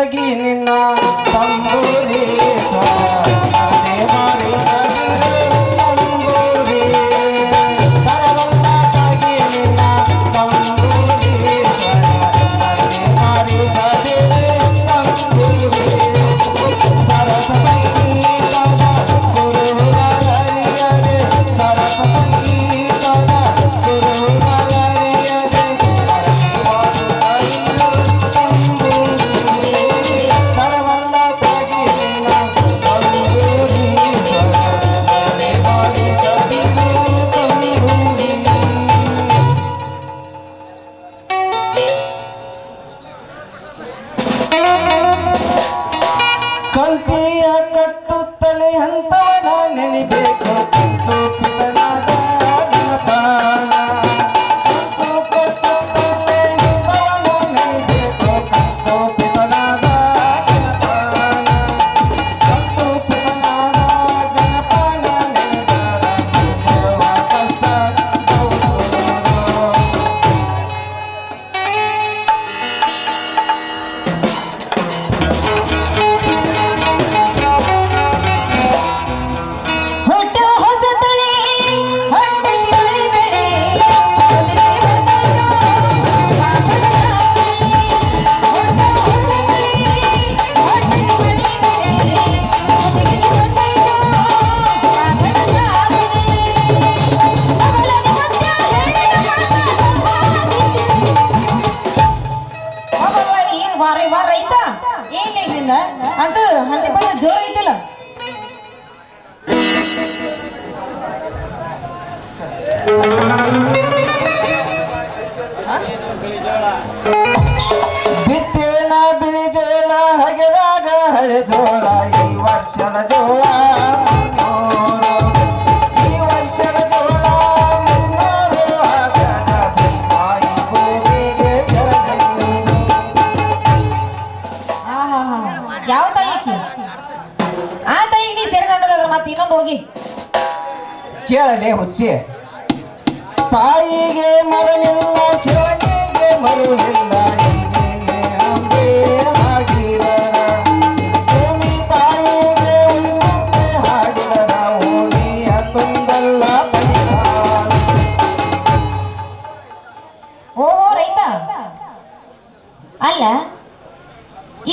ನಿನ್ನ ತಂಬೂರಿ ಸ್ವರದೆ ಮಾರಿಸದಿರು ತಂಬೂರಿ ತರವಲ್ಲಾಗಿ ನಿನ್ನ ತಂಬೂರಿ ಸ್ವರದೆ ಮಾರಿಸದಿರು ತಂಬೂರಿ ಸರಸ ಸಂಗೀತದ ಗುರುಗಳರಿಯದೆ ಸರಸ ಸಂಗೀತದ ಗುರುಗಳರಿಯದೆ ಕಂತಿಯ ಕಟ್ಟುತ್ತಲೇ ಹಂತವನ ನೆನಿಬೇಕು ಕಂತು ಪಿತನಾದ ಗಣಪನ ಕಂತು ಕಟ್ಟುತ್ತಲೇ ಹಂತವನ ನೆನಿಬೇಕು ಕಂತು ಪಿತನಾದ ಗಣಪನ ಕಂತು ಪಿತನಾದ ಗಣಪನ ನೆನೆದರ ಬಂದಿರುವ ಕಷ್ಟ ರೈತ ಏನ್ ಇದರಿಂದ ಅಂತ ಹಂತೆ ಬಂದ ಜೋರ್ ಐತಿಲ್ಲ ಬಿತ್ತೇನ ಬಿಳಿ ಜೋಳ ಹಗೆದಾಗ ಹಳೆ ಜೋಳ ಈ ವರ್ಷದ ಜೋಳ ಮುನ್ನೂರು ಈ ವರ್ಷದ ಜೋಳ ಮುನ್ನೂರು ಆದಾಗ ತಾಯಿ ಭೂಮಿಗೆ ಶರಣೆಂದು ಯಾವ ತಾಯಿಕಿ ಆ ತಾಯಿಗೆ ನೀ ಸೇರಿ ನೋಡೋದಾದ್ರ ಮತ್ತೆ ಇನ್ನೊಂದು ಹೋಗಿ ಕೇಳಲೇ ಹುಚ್ಚಿ ತಾಯಿಗೆ ಮರನಿಲ್ಲ ಶಿವನಿಗೆ ಮರುವಿಲ್ಲ ಹೀಗೆ ಅಂಬೆ ಹಾಡಿದರ ಭೂಮಿ ತಾಯಿಗೆ ಉಳಿದುಂಬೆ ಹಾಡಿದರ ಓಣಿಯ ತುಂಬೆಲ್ಲ ಬೈದಾಳ ಓಹೋ ರೈತ ಅಲ್ಲ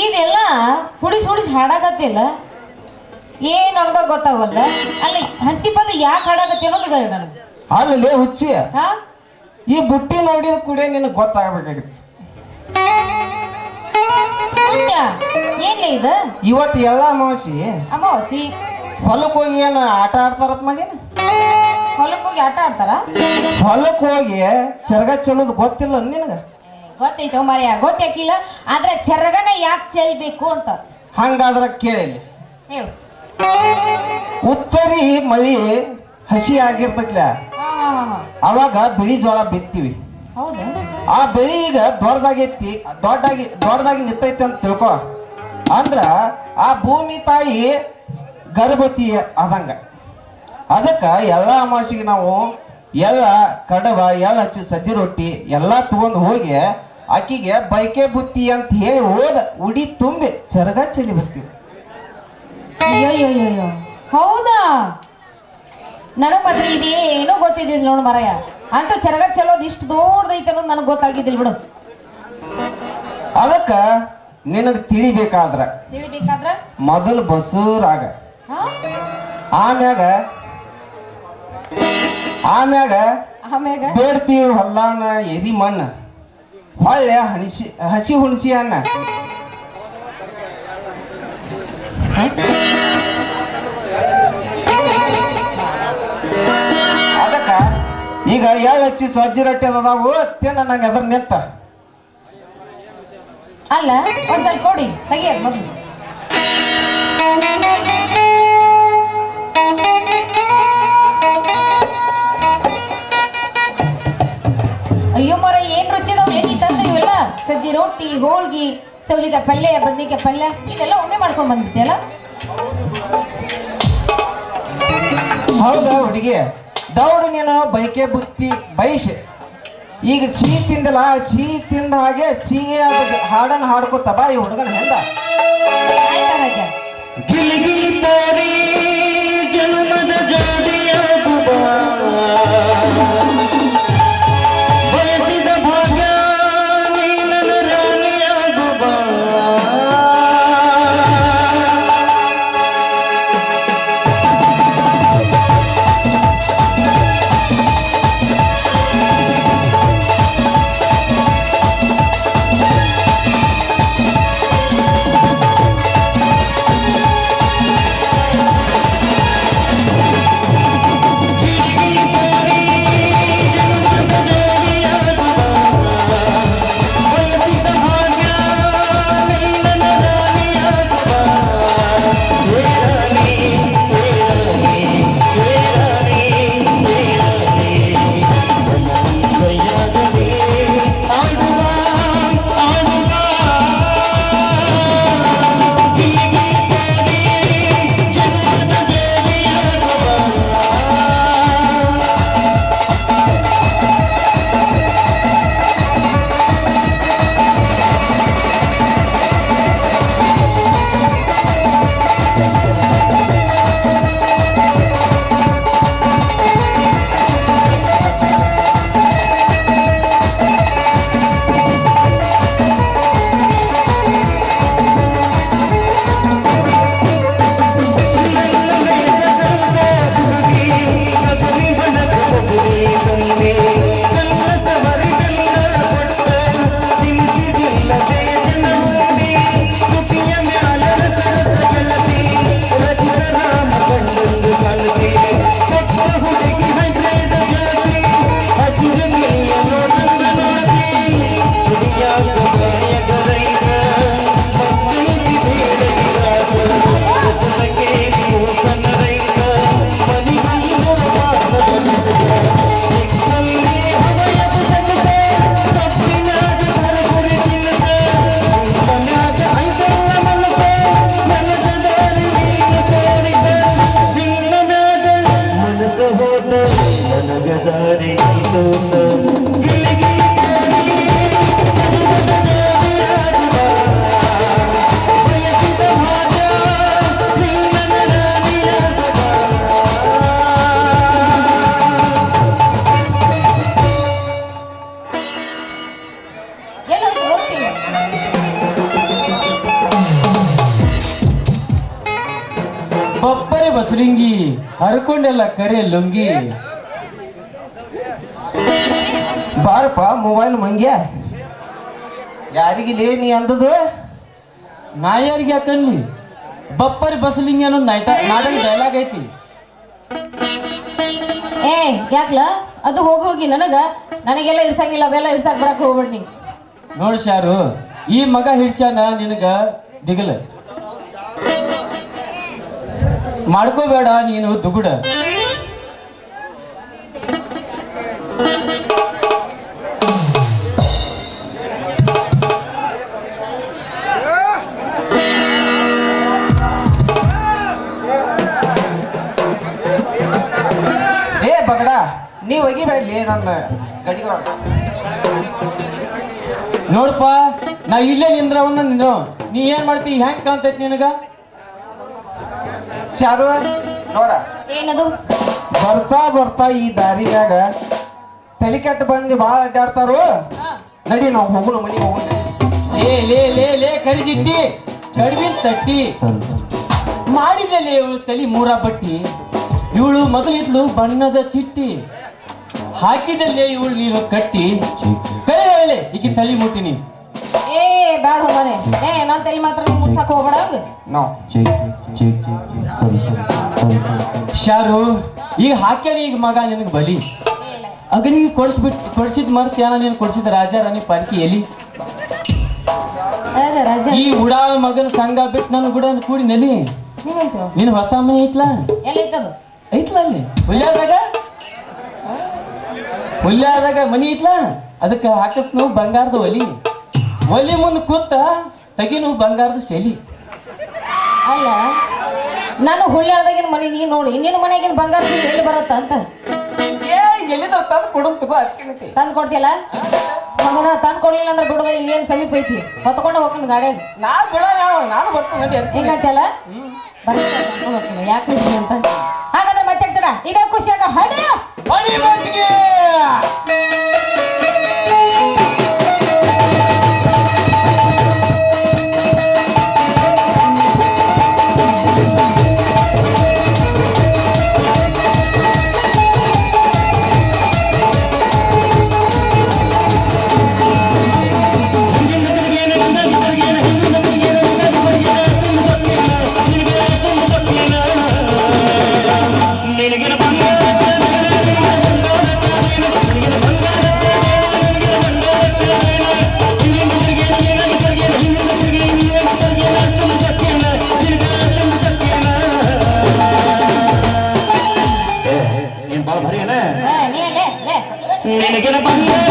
ಇದೆಲ್ಲ ಹುಡಿಸಿ ಹಾಡಾಕತ್ತಿಲ್ಲ ಏನ್ ಅನ್ನೋದ ಗೊತ್ತಾಗಲ್ಲ ಅಲ್ಲಿ ಹಂತಿ ಪದ ಯಾಕೆ ಹಾಡಾಕತ್ತಿ ಅನ್ನೋದು ಹೇಳಿ ನನಗೆ ಅಲ್ಲೇ ಹುಚ್ಚಿ ಹಾ ಈ ಬುಟ್ಟಿ ನೋಡಿದ ಕೂಡ ನಿನಗೆ ಗೊತ್ತಾಗಬೇಕಾಗಿತ್ತು ಏನ್ಲೇ ಇದು ಇವತ್ತು ಎಲ್ಲ ಅಮಾವಾಸಿ ಅಮಾವಾಸಿ ಹೊಲಕ್ಕೆ ಹೋಗಿ ಏನು ಆಟ ಆಡ್ತಾರತ್ ಮಾಡೀನ ಹೊಲಕ್ಕೆ ಹೋಗಿ ಆಟ ಆಡ್ತಾರ ಹೊಲಕ್ಕೆ ಹೋಗಿ ಚರಗ ಚೆಲ್ಲೋದು ಗೊತ್ತಿಲ್ಲ ನಿನಗೆ ಗೊತ್ತೈತೋ ಮರ್ಯ ಗೊತ್ತಾಕಿಲ್ಲ ಆದ್ರೆ ಚರಗನ ಯಾಕೆ ಚೆಲ್ಬೇಕು ಅಂತ ಹಂಗಾದ್ರೆ ಕೇಳಿಲಿ ಹೇಳು ಉತ್ತರಿ ಮಳಿ ಹಸಿ ಆಗಿರ್ತೈತ್ಲ ಅವಾಗ ಬಿಳಿ ಜೋಳ ಬಿತ್ತೀವಿ ಹೌದು ಆ ಬೆಳಿ ಈಗ ದೊಡ್ಡದಾಗೈತಿ ದೊಡ್ಡದಾಗಿ ನಿಂತೈತಿ ಅಂತ ತಿಳ್ಕೊ ಅಂದ್ರ ಆ ಭೂಮಿ ತಾಯಿ ಗರ್ಭವತಿ ಆದಂಗ ಅದಕ್ಕ ಎಲ್ಲ ಅಮಾಸಿಗೆ ನಾವು ಎಲ್ಲ ಕಡವ ಎಳ್ಳು ಹಚ್ಚಿ ಸಜ್ಜಿ ರೊಟ್ಟಿ ಎಲ್ಲ ತಗೊಂಡು ಹೋಗಿ ಆಕಿಗೆ ಬೈಕೆ ಬುತ್ತಿ ಅಂತ ಹೇಳಿ ಹೋದ ಉಡಿ ತುಂಬಿ ಚರಗ ಚೆಲ್ಲಿ ಬರ್ತೀವಿ ಅಯ್ಯೋ ಹೌದಾ ನನಗ್ ಮಾತ್ರ ಇದೇನೋ ಗೊತ್ತಿದ್ದಿಲ್ಲ ನೋಡು ಮರಯ್ಯ ಅಂತ ಚರಗ ಚಲೋದು ಇಷ್ಟು ದೊಡ್ಡದೈತೆ ಅನ್ನೋದು ನನಗೆ ಗೊತ್ತಾಗಿದ್ದಿಲ್ಲ ಬಿಡು ಅದಕ್ಕ ನಿನಗೆ ತಿಳಿಬೇಕಾದ್ರ ಮೊದಲು ಬಸೂರಾಗ ಆಮ್ಯಾಗ ಬೇಡ್ತೀವಿ ಹೊಲ್ಲಾನ ಎರಿ ಮಣ್ಣ ಹೊಳ್ಳೆ ಹಸಿ ಹುಣಸಿ ಅನ್ನ ಅದಕ್ಕ ಈಗ ಎಳ್ಳು ಹಚ್ಚಿ ಸಜ್ಜಿ ರೊಟ್ಟಿ ಅದಾವು ತಿನ್ನ ನಂಗೆ ಅದ್ರ ನಿಂತ ಅಲ್ಲ ಒಂದ್ ಸ್ವಲ್ಪ ಕೊಡಿ ತೆಗಿಯ ಮೊದಲು ಅಯ್ಯೋ ಮರ ಏನ್ ರುಚಿದವ್ ಏನಿ ತಂದ ಇವೆಲ್ಲ ಸಜ್ಜಿ ರೊಟ್ಟಿ ಹೋಳ್ಗಿ ಚೌಳಿಕಾಯಿ ಪಲ್ಯ ಬದ್ನಿಕಾಯಿ ಪಲ್ಯ ಇದೆಲ್ಲ ಒಮ್ಮೆ ಮಾಡ್ಕೊಂಡು ಬಂದ್ಬಿಟ್ಟೆ ಅಲ್ಲ ಹೌದಾ ಹುಡುಗಿ ದೌಡು ನೀನು ಬೈಕೆ ಬುತ್ತಿ ಬೈಸಿ ಈಗ ಸಿಹಿ ತಿಂದಲ್ಲ, ಸಿಹಿ ತಿಂದ ಹಾಗೆ ಸಿಹಿ ಹಾಡನ್ನು ಹಾಡ್ಕೋತ ಬಾ ಈ ಹುಡುಗನ ಹೆಂದ. ಆಯ್ತಾ ರಾಜ? ಗಿಲಿ ಗಿಲಿ ತೋರಿ ಜನ್ಮದ ಜೋಡಿಯಾಗುವ ಬಯಸಿದ ಭಾಗ್ಯ ನೀನನ ರಾಣಿಯಾಗುವ ಎಲ್ಲೋಯ್ತು ರೊಟ್ಟಿ? ಬಪ್ಪರೆ ಬಸರಿಂಗಿ ಹರ್ಕೊಂಡೆಲ್ಲ ಕರೆ ಲುಂಗಿ. ಬಾರಪ್ಪ ಮೊಬೈಲ್ ಮಂಗ್ಯ, ಯಾರಿಗಿಲ್ಲ ನೀ ಅಂದದು? ನಾ ಯಾರಿಗೆ ಯಾಕನ್ಲಿ? ಬಪ್ಪರೆ ಬಸಲಿಂಗಿ ಅನ್ನೋ ನಾಟಕ ಡೈಲಾಗ್ ಐತಿ. ಏ ಯಾಕ್ಲ ಅದು ಹೋಗಿ ನನಗೆಲ್ಲ ಇಡ್ಸಂಗಿಲ್ಲ, ಅವೆಲ್ಲ ಇಡ್ಸಕ್ ಬರಕ್ ಹೋಗ್ಬೇಡಿ. ನೋಡ್ ಶಾರು, ಈ ಮಗ ಹಿಡ್ಚಾನ ನಿನಗ ದಿಗಲ ಮಾಡ್ಕೋಬೇಡ ನೀನು ದುಗುಡ. ಏ ಬಗಡ, ನೀವ್ ಒಗಿಬೇಡ್ಲಿ ನನ್ನ ಗಡಿಗೆ. ನೋಡಪ್ಪ, ನಾ ಇಲ್ಲೇ ನಿಂದ್ರವನ್ನ ನೀ ಏನ್ ಮಾಡ್ತಿ? ಹೆಂಗ್ ಕಾಣ್ತೈತಿ ನಿನಗ? ಶಾರು ನೋಡ, ಏನದು? ಬರ್ತಾ ಬರ್ತಾ ಈ ದಾರಿ ಮ್ಯಾಗ ತಲೆ ಕೆಟ್ಟ ಬಂದು ಭಾಳ ಅಡ್ಡಾಡ್ತಾರು. ನಡಿ ನಾವು ಹೋಗುಣ, ಮನೆಗೆ ಹೋಗುಣ. ಲೇ ಲೇ ಲೇ ಲೇ ಕರಿಜಿತ್ತಿ ಕಡಿಮೆ ತಟ್ಟಿ ಮಾಡಿದಲ್ಲಿ ಇವಳು ತಲಿ ಮೂರ ಬಟ್ಟಿ. ಇವಳು ಮೊದಲಿದ್ಲು ಬಣ್ಣದ ಚಿಟ್ಟಿ, ಹಾಕಿದಲ್ಲೇ ಇವಳು ನೀನು ಕಟ್ಟಿ. ಕರೆ ಹೇಳಿ ಈಕಿ ತಲಿ ಮುಟ್ಟಿನಿ. ಏ ಬ್ಯಾಡ ಹೋಗಾನೆ. ಏ ನನ್ ತಲೆ ಮಾತ್ರ ನೀ ಮುಟ್ಸಕ್ ಹೋಗ್ಬೇಡ. ಹಂಗ ನಾವು ಶಾರು, ಈಗ ಹಾಕ್ಯಾನ ಈಗ ಮಗ ನಿನಗೆ ಬಲಿ. ಅಗಲಿಗೆ ಕೊಡ್ಸಿದ್ ಮರ್ತ್ಯಾನ ನೀನು ಕೊಡ್ಸಿದ ರಾಜ ರಾಣಿ ಪಾರ್ಕಿ ಎಲಿ. ರಾಜ ಈ ಉಡಾಳ ಮಗನ ಸಂಘ ಬಿಟ್ಟು ನನ್ನ ಗುಡ ಕೂಡಿ ನೆಲಿ. ನೀವಂತ ನಿನ್ ಹೊಸ ಮನೆ ಐತ್ಲಾ? ಎಲ್ಲೈತದು? ಐತ್ಲಾ ಅಲ್ಲಿ ಹುಲ್ಯಾದಾಗ ಮನಿ ಐತ್ಲಾ? ಅದಕ್ಕೆ ಹಾಕಸ್ ನಾವು ಬಂಗಾರದ ಒಲಿ ಮುಂದೆ ಕೂತ ತಗಿನು ಬಂಗಾರದ ಶೈಲಿ. ಅಲ್ಲ, ನಾನು ಹುಳ್ಳ್ಯಾಳ್ದಾಗಿನ ಮನೆ ನೀ ನೋಡಿ, ನಿನ್ನ ಮನೆಗಿನ ಬಂಗಾರ ಎಲ್ಲಿ ಬರುತ್ತ ಅಂತ. ಏ ನಿಂಗೆ ಎಲ್ಲಿದ್ರ ತಂದು ಕೊಡುನ್ ತಗೋ ಅಕ್ಕಿ ತಂದು ಕೊಡ್ತಿಯಲ್ಲ ಮಗನ ತಂದು ಕೊಡ್ಲಿಲ್ಲ ಅಂದ್ರೆ ಬಿಡೋದ ಏನ್ ಸಮೀಪ ಐತಿ ಹೊತ್ಕೊಂಡು ಹೋಗ್ಕೊಂಡು ಗಾಡಿಯಾಗ ನಾ ಬಿಡ ನಾನು ಬರ್ತೀನಿ ನಡಿ ಅಂತ ಹಿಂಗಂತಲ್ಲ ಬರ್ತೀನಿ ಯಾಕೆ ಅಂತ ಹಾಗಾದ್ರೆ ಮತ್ತೆ ತಡ ಈಗ ಖುಷಿಯಾಗ ಹೊಡೆಯ ಹೊಡಿ ಬಾಚಿಗೆ ನಿನಗಿನ ಬಂಗಾರ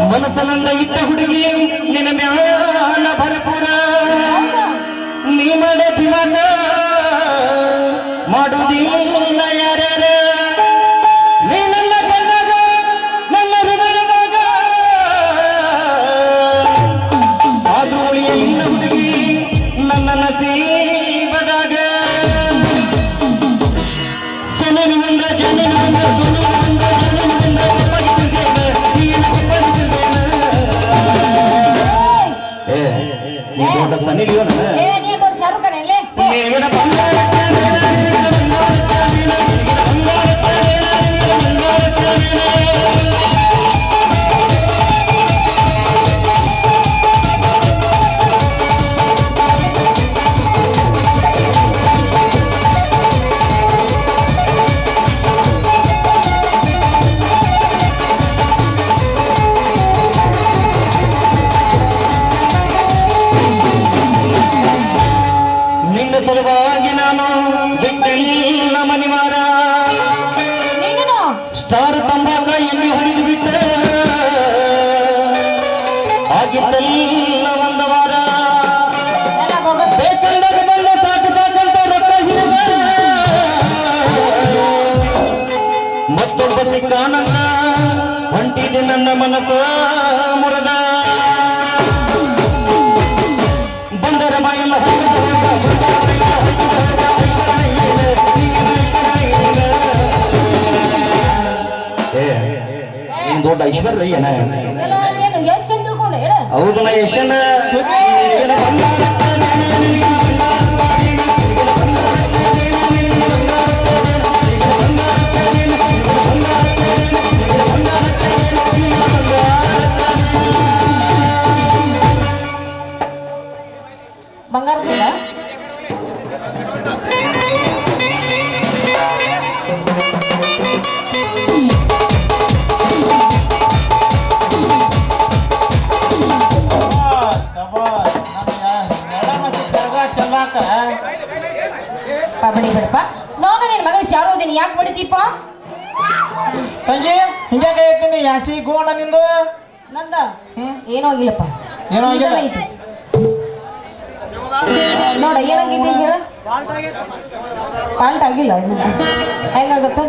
ಮನಸ್ಸನಂದ ಇದ್ದ ಹುಡುಗಿ ನಿನ್ನ ಮ್ಯಾಲ ಭರಪೂರ ನೀ ಮಾಡೋ ದಿಮಾಗ ಮಾಡುವುದಿಲ್ಲ ಯಾರ್ಯಾರ ನೀ ನನ್ನ ಕಣ್ಣಾಗ ನನ್ನ ಹೃದಯದಾಗ ಅದು ಉಳಿಯಲಿಲ್ಲ ಹುಡುಗಿ ನನ್ನ ನಸೀಬದಾಗ ಸನನಿಂದ ಜನನಿಂದ ಸುನಿಂದ ಜನನಿಂದ ಸನಿ ಲಿಯೋನ ಏ ನೀ ದೊಡ್ಡ ಶಾರುಖ್ ಎಲ್ಲೇ ನಿನ್ನ ಸಲುವಾಗಿ ನಾನು ಬಿಟ್ಟೆಲ್ಲ ಮನಿವಾರ ನೀನು ಸ್ಟಾರ್ ತಂಬಾಕ ಎಣ್ಣೆ ಹೊಡೆದು ಬಿಟ್ಟ ಆಗಿದ್ದೆಲ್ಲ ಒಂದ ವಾರ ಎಲ್ಲ ಹೋಗ ಬೇಕಂದಾಗ ಬಂದ ಸಾಕು ಸಾಕಂತ ರೊಕ್ಕ ಹಿಡಿದ ಮತ್ತೊಬ್ಬ ಸಿಕ್ಕಾನನ್ನ ಹೊಂಟಿದೆ ನನ್ನ ಮನಸ್ಸ ಮುರದ ಬಂದರ ಬಾಯಲ್ಲ ದೊಡ್ಡ ಐಶ್ವರ್ಯ ಎಲ್ಲ ಏನು ಎಷ್ಟು ಅಂತ ತಿಳ್ಕೊಂಡು ಹೇಳ ಹೌದಲ್ಲ ಯಶನ ಬಂಗಾರ ಇಲ್ಲ ಬಡಿ ಬಿಡಪ್ಪ ನೋಡ ನಿನ್ ಮಗಳ ಶಾರೋದಿನ ಯಾಕೆ ಬಡಿತೀಪ ತಂಗಿ ಹಿಂಗ್ಯಾಕೆ ಹೇಳ್ತೀನಿ ಯಾಸಿ ಗೋಣ ನಿಂದು ನಂದ ಏನೂ ಆಗಿಲ್ಲಪ್ಪ ಏನೂ ಆಗಿಲ್ಲ? ಸೀದಾನೇ ಐತಿ. ನೋಡ ಏನಾಗೈತಿ ಹೇಳ ಪಾಲ್ಟ್ ಆಗಿಲ್ಲ ಹೆಂಗಾಗತ್ತ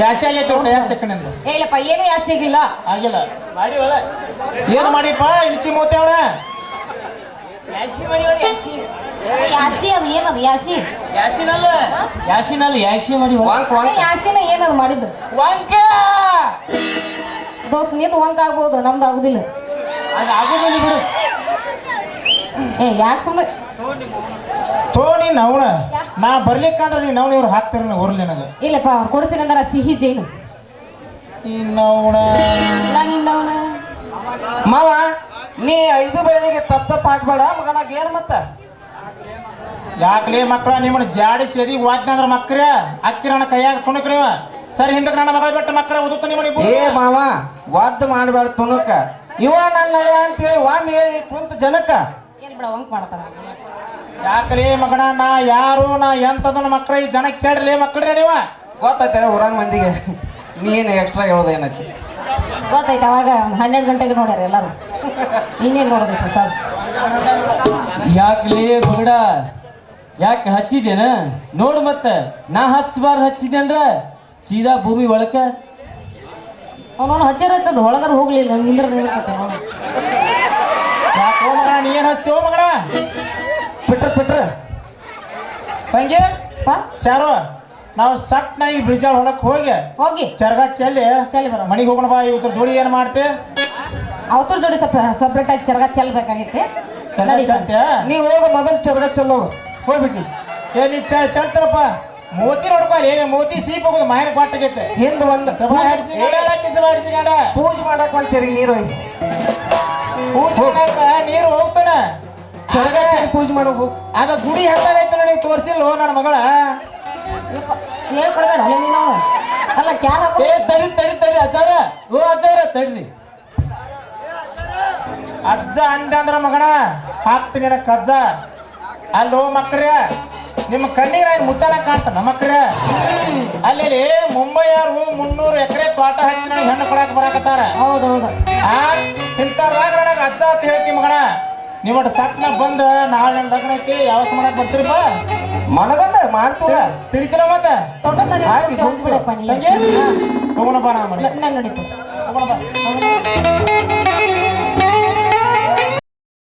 ಯಾಸಿ ಆಗೈತೆ ಒಟ್ಟು ಯಾಸಿ ಕಣಿಂದ ಏ ಇಲ್ಲಪ್ಪ ಏನು ಯಾಸೆ ಆಗಿಲ್ಲ ಆಗಿಲ್ಲ ಮಾಡಿ ಒಳ್ಳೆ ಏನು ಮಾಡಿಪ್ಪ ಇಲ್ಚಿ ಮೂತೆ ಅವಳ ಯಾಸಿ ಮಾಡಿ ಒಳ್ಳೆ ಯಾಸಿ ಯಾಸಿ ಅದು ಏನದು ಯಾಸಿ ಯಾಸಿನಲ್ಲ ಯಾಸಿನಲ್ಲ ಯಾಸಿ ಮಾಡಿ ವಾಂಕ್ ವಾಂಕ್ ಯಾಸಿನ ಏನದು ಮಾಡಿದ್ದು ವಾಂಕ ದೋಸ್ತ್ ನಿಂದು ವಂಕ ಆಗ್ಬೋದು ನಮ್ದು ಆಗುದಿಲ್ಲ ಅದು ಆಗೋದಿಲ್ಲ ಬಿಡು ಏ ಯಾಕೆ ಸುಮ್ಮನೆ ತೋ ನೀನ್ ಅವನ ನಾ ಬರ್ಲಿಕ್ಕಂದ್ರೆ ನೀನ್ ಅವನ ಇವ್ರು ಹಾಕ್ತಾರ ಹೊರ್ಲಿ ನನಗೆ ಇಲ್ಲಪ್ಪ ಅವ್ರು ಕೊಡ್ತೀನಿ ಅಂದಾರ ಸಿಹಿ ಜೇನು ಇನ್ನವನ ನಾನಿಂದವನ ಮಾವ ನೀ 5 ಬೆಳಿಗ್ಗೆ ತಪ್ಪ ಹಾಕ್ಬೇಡ ಮಗನಾಗ ಏನ್ ಮತ್ತ ಯಾಕಲೇ ಮಕ್ಕಳ ನಿಮ್ಮನ್ನ ಜಾಡಿಸಿ ಎದಿ ವಾದ್ನಂದ್ರ ಮಕ್ರ ಅಕ್ಕಿರಣ ಕೈಯಾಗ ಕುಣಕ್ರೀವ ಸರಿ ಹಿಂದಕ್ಕೆ ನನ್ನ ಮಗಳ ಬಿಟ್ಟು ಮಕ್ಕಳ ಓದುತ್ತ ನಿಮ್ಮ ಏ ಮಾವ ವಾದ್ ಮಾಡ್ಬೇಡ ತುಣುಕ ಇವ ನನ್ನ ಹಳೆ ಅಂತೇಳಿ ವಾಮ್ ಹೇಳಿ ಕುಂತ ಜನಕ್ಕ ಏನ್ ಬಿಡ ವಂಕ್ ಮಾಡ್ತಾರ ಯಾಕಲೇ ಮಗನ ನಾ ಯಾರು ನಾ ಎಂತದನ್ನ ಮಕ್ಳ ಈ ಜನ ಕೇಳ್ರಲೇ ಮಕ್ಳ್ರಿ ನೀವ ಗೊತ್ತೈತೆ ಊರಾಗ ಮಂದಿಗೆ ನೀನು ಎಕ್ಸ್ಟ್ರಾ ಹೇಳೋದು ಏನೈತಿ ಗೊತ್ತಾಯ್ತು ಅವಾಗ 12 ಗಂಟೆಗೆ ನೋಡ್ಯಾರ ಎಲ್ಲರೂ ನೀನೇನು ನೋಡೋದೈತೆ ಸರ್ ಯಾಕಲೇ ಬಗಡ ಯಾಕೆ ಹಚ್ಚಿದೇನ ನೋಡು ಮತ್ತೆ ನಾ ಹಚ್ಚಿದೆ ಅಂದ್ರ ಸೀದಾ ಭೂಮಿ ಒಳಕ ಅವನು ಹಚ್ಚದು ಒಳಗಾರ ಹೋಗ್ಲಿಲ್ಲ ನಿಂದಿರ್ಕತ್ತೆ ಅವನು ಯಾಕೋ ಮಗನ ನೀ ಏನ್ ಹಚ್ತೀವೋ ಮಗನ ಬಿಟ್ರ ತಂಗಿ ಪಾ ಶಾರು ನಾವು ಸಟ್ನ ಈ ಬ್ರಿಜಾಳ್ ಹೊಲಕ್ ಹೋಗಿ ಚರ್ಗ ಚೆಲ್ಲಿ ಬರೋ ಮನಿಗೆ ಹೋಗೋಣ ಬಾ ಇವತ್ತರ ಜೋಡಿ ಏನ್ ಮಾಡ್ತೆ ಅವತರ ಜೋಡಿ ಸಪ್ರೇಟ್ ಆಗಿ ಚರ್ಗ ಚೆಲ್ಬೇಕಾಗೈತೆ ಚರ್ಗ ನಡಿ ಚೆಲ್ತೀಯ ನೀ ಹೋಗ ಮೊದಲು ಚರ್ಗ ಚೆಲ್ಲೋಗ ಹೋಗ್ಬಿಟ್ಟು ಏ ನೀ ಚೆಲ್ತಾರಪ್ಪ ಮೋತಿ ನೋಡ್ಕೊ ಏನೇ ಮೋತಿ ಸೀಪ್ ಹೋಗೋದು ಮಾಯನ ಪಾಟಾಗೈತೆ ಹಿಂದ್ ಒಂದು ಸಭಾ ಹಾಡಿಸಿಗಾಡ ಪೂಜೆ ಮಾಡಕ್ ಒಂದ್ ಚರಿಗೆ ನೀರು ಐತಿ ನೀರು ಹೋಗ್ತಾನ ಚರ್ಗ ಚೆಲ್ಲಿ ಪೂಜೆ ಮಾಡೋ ಹೋಗ್ ಆಗ ಗುಡಿ ಹತ್ತೈತೆ ನೋಡಿ ತೋರ್ಸಿಲ್ಲ ನನ್ನ ಮಗಳ ಹೇಳ್ಕೊಡ್ಬೇಡ ಅಲ್ಲೇ ನೀನು ಅವನು ಅಲ್ಲ ಕ್ಯಾರ ಏ ತಡಿ ಅಚಾರ ಓ ಅಚಾರ ತಡ್ರಿ ಅಜ್ಜ ಅಂದೆ ಅಂದ್ರ ಮಗನ ಹಾಕ್ತೀನಿ ಕಜ್ಜ ಅಲ್ಲೋ ಮಕ್ರ ನಿಮ್ಮ ಕಣ್ಣೀರ ಮುತ್ತನ ಕಾಣ್ತಾನ ಮಕ್ರ ಅಲ್ಲಿ ಮುಂಬೈಯವರು 300 ಎಕರೆ ತೋಟ ಹಚ್ಚಿ ನನಗೆ ಹೆಣ್ಣು ಕೊಡಾಕ ಬರಾಕತ್ತಾರ ಹೌದೌದು ಇಂಥದ್ರಾಗ ನನಗೆ ಅಜ್ಜ ಅಂತ ಹೇಳ್ತಿ ಮಗನ ನೀವು ಸಟ್ನ ಬಂದ ನಾಳೆ ನನ್ನ ಲಗ್ನ ಐತಿ ಯಾವ ಮಾಡಕ್ ಬರ್ತೀರಪ್ಪ ಮನಗಂಡ ಮಾಡ್ತೀರ ತಿಳಿತೀರ ಮತ್ತೆ ತೋಟದಾಗ ಹಂಚ್ಬಿಡಪ್ಪ ನೀ ತಂಗಿ ಹೋಗೋಣಪ್ಪ ನಾ ಮನೆ ನಾನು ನಡೀತು ಹೋಗೋಣಪ್ಪ